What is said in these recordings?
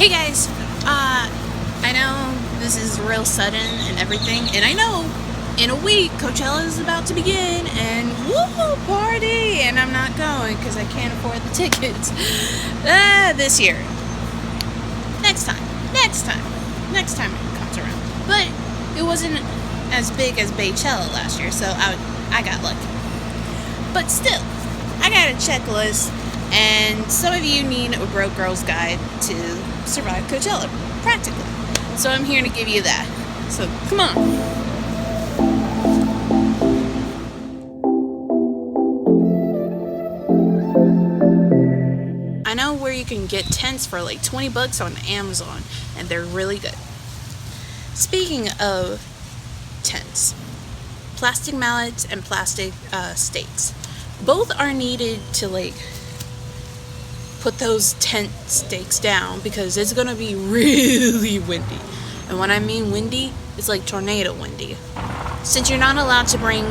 Hey guys, I know this is real sudden and everything, and I know in a week Coachella is about to begin, and woo, party, and I'm not going because I can't afford the tickets this year. Next time it comes around. But it wasn't as big as Coachella last year, so I got lucky. But still, I got a checklist, and some of you need a broke girl's guide to survive Coachella, practically. So I'm here to give you that. So come on. I know where you can get tents for like $20 on Amazon, and they're really good. Speaking of tents, plastic mallets and plastic stakes. Both are needed to put those tent stakes down because it's gonna be really windy. And when I mean windy, it's like tornado windy. Since you're not allowed to bring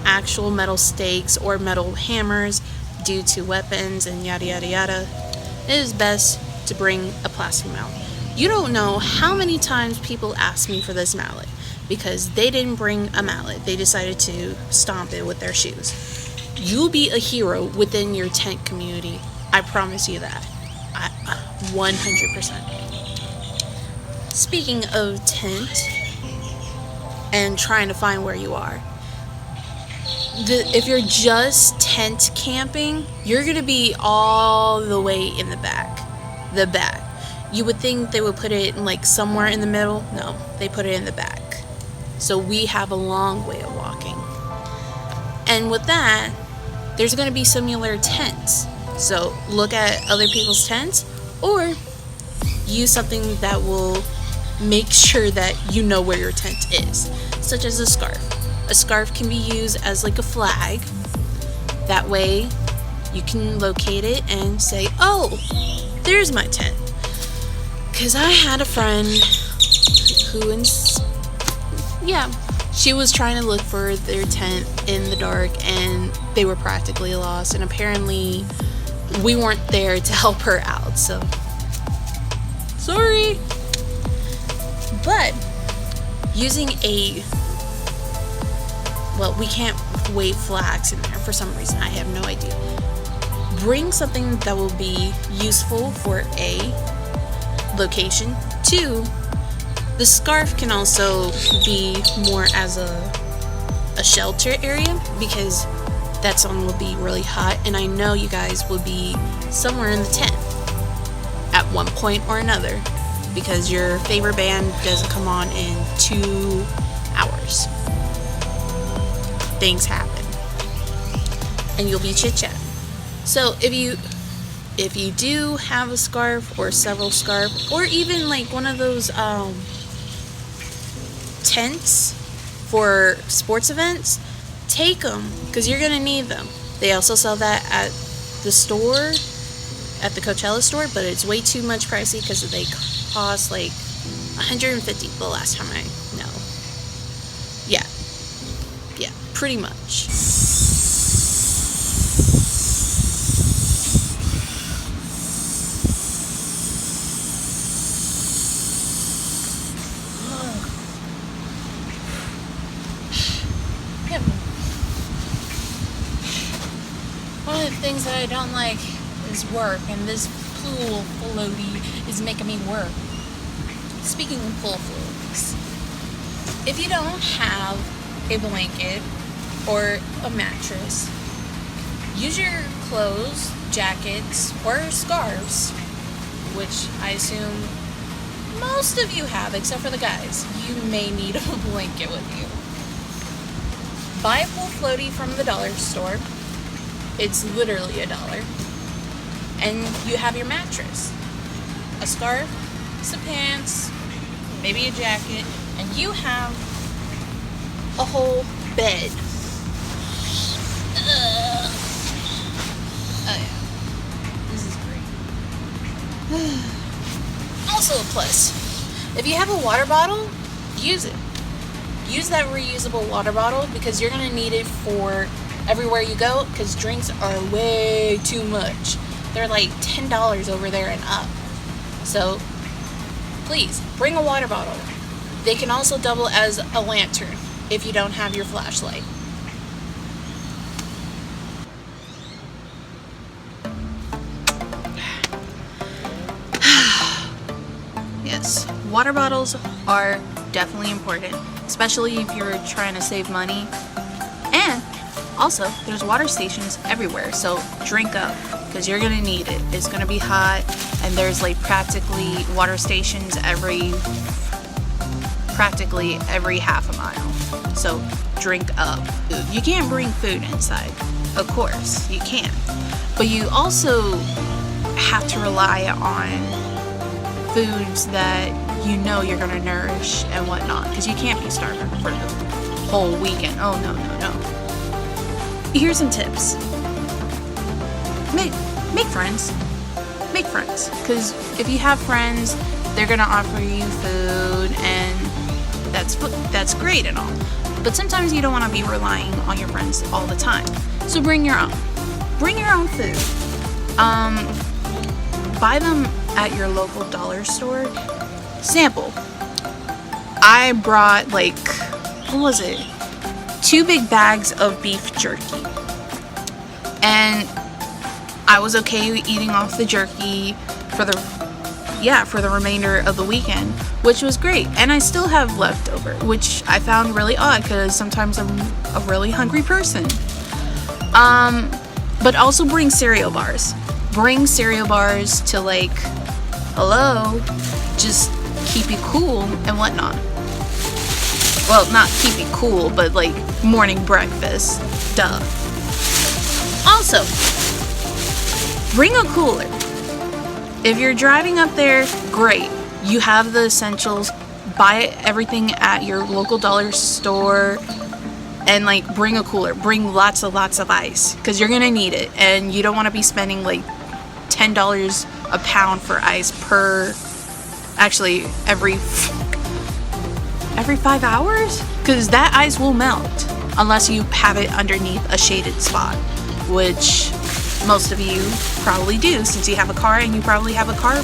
actual metal stakes or metal hammers due to weapons and yada yada yada, it is best to bring a plastic mallet. You don't know how many times people ask me for this mallet because they didn't bring a mallet. They decided to stomp it with their shoes. You'll be a hero within your tent community. I promise you that. 100%. Speaking of tent and trying to find where you are, if you're just tent camping, you're going to be all the way in the back. The back. You would think they would put it in somewhere in the middle. No, they put it in the back. So we have a long way of walking. And with that, there's going to be similar tents. So look at other people's tents or use something that will make sure that you know where your tent is, such as a scarf. A scarf can be used as a flag. That way you can locate it and say, oh, there's my tent. Because I had a friend who she was trying to look for their tent in the dark and they were practically lost, and apparently we weren't there to help her out, so sorry. But using we can't wave flags in there for some reason. I have no idea. Bring something that will be useful for a location. 2, the scarf can also be more as a shelter area because that song will be really hot, and I know you guys will be somewhere in the tent at one point or another because your favorite band doesn't come on in 2 hours. Things happen, and you'll be chit-chatting. So if you do have a scarf or several scarves or even one of those tents for sports events, take them because you're gonna need them. They also sell that at the store, at the Coachella store, but it's way too much pricey because they cost $150 the last time I know. Yeah, pretty much. One of the things that I don't like is work, and this pool floaty is making me work. Speaking of pool floaties, if you don't have a blanket or a mattress, use your clothes, jackets, or scarves, which I assume most of you have, except for the guys. You may need a blanket with you. Buy a pool floaty from the dollar store. It's literally $1. And you have your mattress, a scarf, some pants, maybe a jacket, and you have a whole bed. Oh yeah, this is great. Also a plus, if you have a water bottle, use it. Use that reusable water bottle because you're going to need it for everywhere you go because drinks are way too much. They're $10 over there and up. So please bring a water bottle. They can also double as a lantern if you don't have your flashlight. Yes, water bottles are definitely important, especially if you're trying to save money. And also, there's water stations everywhere, so drink up, because you're gonna need it. It's gonna be hot, and there's like practically water stations practically every half a mile. So drink up. You can't bring food inside, of course, you can. But you also have to rely on foods that you know you're gonna nourish and whatnot, because you can't be starving for the whole weekend. Oh no. Here's some tips. Make friends. Make friends, because if you have friends, they're gonna offer you food, and that's great and all. But sometimes you don't want to be relying on your friends all the time. So bring your own. Bring your own food. Buy them at your local dollar store. Sample. I brought like, what was it? 2 big bags of beef jerky. And I was okay eating off the jerky for the remainder of the weekend, which was great. And I still have leftover, which I found really odd because sometimes I'm a really hungry person. But also bring cereal bars. Bring cereal bars to like, hello, just keep you cool and whatnot. Well, not keep you cool, but like morning breakfast. Duh. Also, bring a cooler. If you're driving up there, great. You have the essentials. Buy everything at your local dollar store. And like bring a cooler. Bring lots of ice, because you're gonna need it. And you don't want to be spending like $10 a pound for ice actually every 5 hours, because that ice will melt unless you have it underneath a shaded spot, which most of you probably do, since you have a car and you probably have a car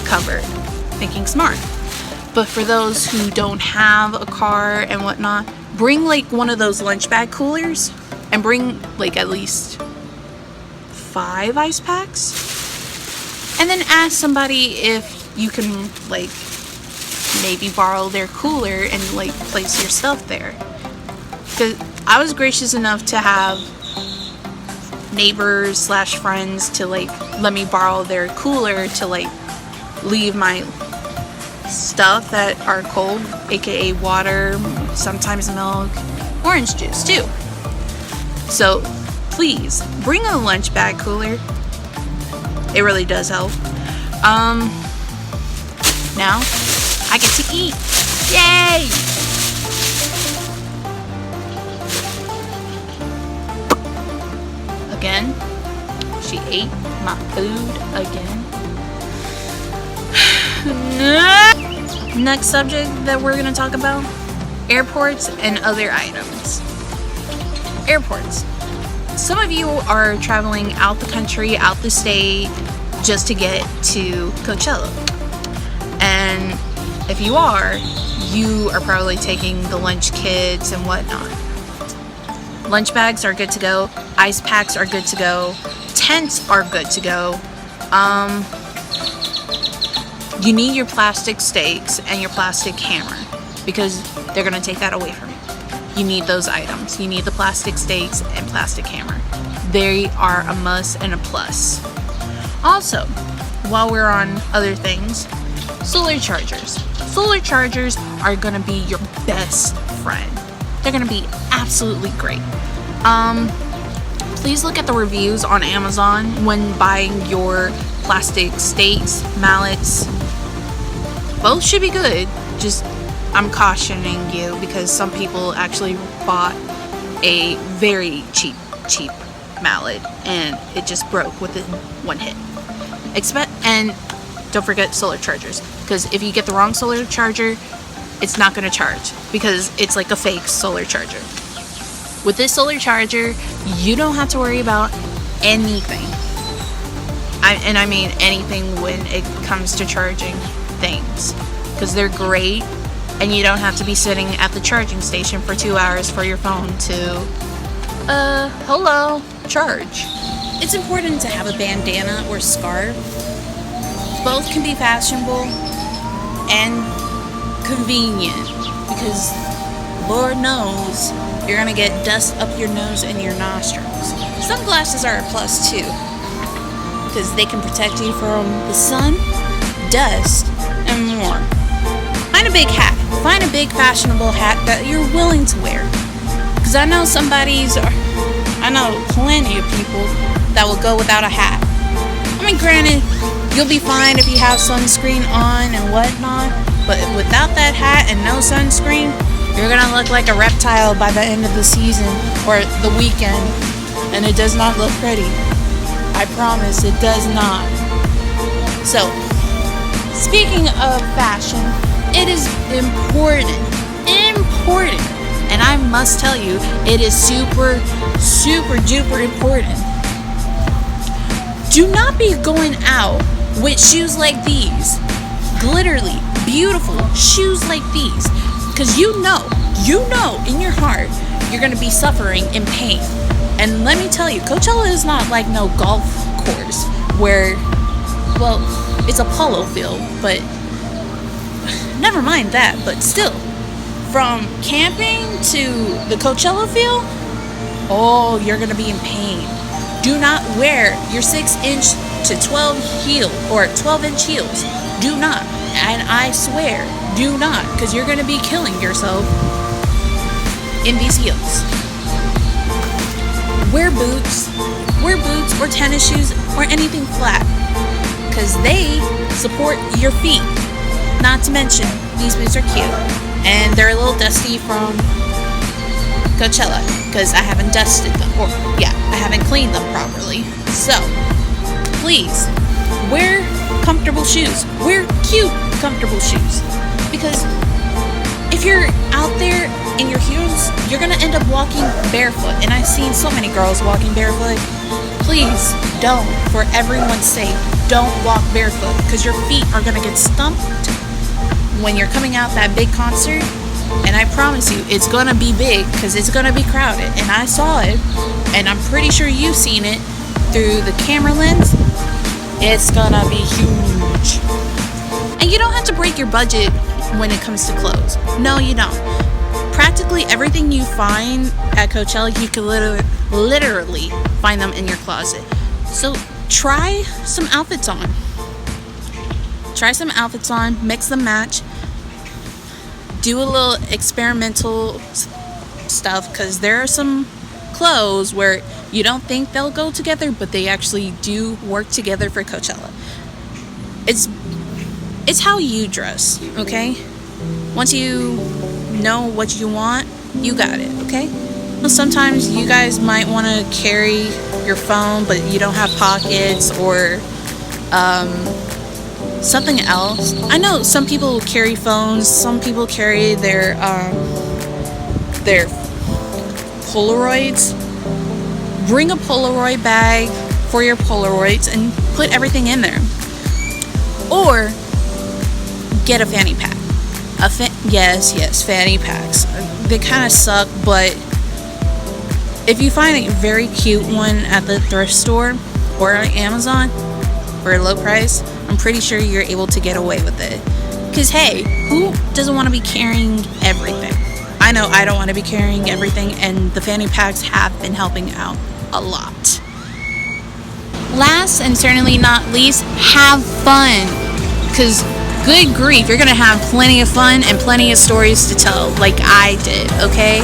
covered. Thinking smart. But for those who don't have a car and whatnot, bring like one of those lunch bag coolers, and bring like at least 5 ice packs. And then ask somebody if you can like maybe borrow their cooler and like place your stuff there. Because I was gracious enough to have neighbors / friends to like let me borrow their cooler to like leave my stuff that are cold, aka water, sometimes milk, orange juice too. So please bring a lunch bag cooler. It really does help. Now I get to eat. Yay! Again, she ate my food again. Next subject that we're going to talk about, airports and other items. Airports. Some of you are traveling out the country, out the state, just to get to Coachella. And if you are probably taking the lunch kits and whatnot. Lunch bags are good to go. Ice packs are good to go. Tents are good to go. You need your plastic stakes and your plastic hammer, because they're going to take that away from you. You need those items. You need the plastic stakes and plastic hammer. They are a must and a plus. Also, while we're on other things, solar chargers. Solar chargers are going to be your best friend. They're going to be absolutely great. Please look at the reviews on Amazon when buying your plastic stakes, mallets. Both should be good. Just, I'm cautioning you because some people actually bought a very cheap mallet and it just broke within one hit. And don't forget solar chargers, because if you get the wrong solar charger, it's not going to charge because it's like a fake solar charger. With this solar charger, you don't have to worry about anything. I mean anything when it comes to charging things, because they're great, and you don't have to be sitting at the charging station for 2 hours for your phone to, charge. It's important to have a bandana or scarf. Both can be fashionable and convenient, because Lord knows you're gonna get dust up your nose and your nostrils. Sunglasses are a plus too, because they can protect you from the sun, dust, and more. Find a big hat. Find a big fashionable hat that you're willing to wear. Because I know plenty of people that will go without a hat. I mean, granted, you'll be fine if you have sunscreen on and whatnot, but without that hat and no sunscreen, you're gonna look like a reptile by the end of the season or the weekend, and it does not look pretty. I promise, it does not. So, speaking of fashion, it is important, and I must tell you, it is super, super duper important. Do not be going out with shoes like these, glittery, beautiful shoes like these, because you know in your heart you're going to be suffering in pain. And let me tell you, Coachella is not like no golf course where, well, it's a polo field, but never mind that, but still, from camping to the Coachella field, oh, you're going to be in pain. Do not wear your 6-inch to 12-inch heels. Do not. And I swear, do not, because you're going to be killing yourself in these heels. Wear boots or tennis shoes or anything flat, because they support your feet. Not to mention, these boots are cute, and they're a little dusty from Coachella, because I haven't dusted them, I haven't cleaned them properly. So, please, wear comfortable shoes. Wear cute, comfortable shoes. Because if you're out there in your heels, you're going to end up walking barefoot. And I've seen so many girls walking barefoot. Please don't, for everyone's sake, don't walk barefoot, because your feet are going to get stumped when you're coming out that big concert. And I promise you, it's going to be big, because it's going to be crowded. And I saw it, and I'm pretty sure you've seen it through the camera lens. It's going to be huge. And you don't have to break your budget when it comes to clothes. No, you don't. Practically everything you find at Coachella, you can literally find them in your closet. So try some outfits on. Mix them match. Do a little experimental stuff, because there are some clothes where you don't think they'll go together, but they actually do work together for Coachella. It's how you dress, okay? Once you know what you want, you got it, okay? Well, sometimes you guys might want to carry your phone, but you don't have pockets, or something else. I know some people carry phones, some people carry their Polaroids. Bring a Polaroid bag for your Polaroids and put everything in there. Or get a fanny pack. Yes, fanny packs. They kind of suck, but if you find a very cute one at the thrift store or on Amazon for a low price, I'm pretty sure you're able to get away with it. Because hey, who doesn't want to be carrying everything? I know I don't want to be carrying everything, and the fanny packs have been helping out a lot. Last and certainly not least, have fun. Because good grief, you're going to have plenty of fun and plenty of stories to tell, like I did, okay?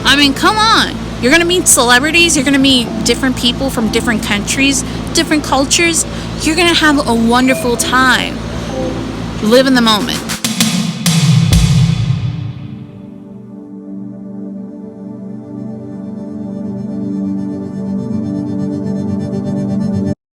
I mean, come on. You're going to meet celebrities. You're going to meet different people from different countries, different cultures. You're going to have a wonderful time. Live in the moment.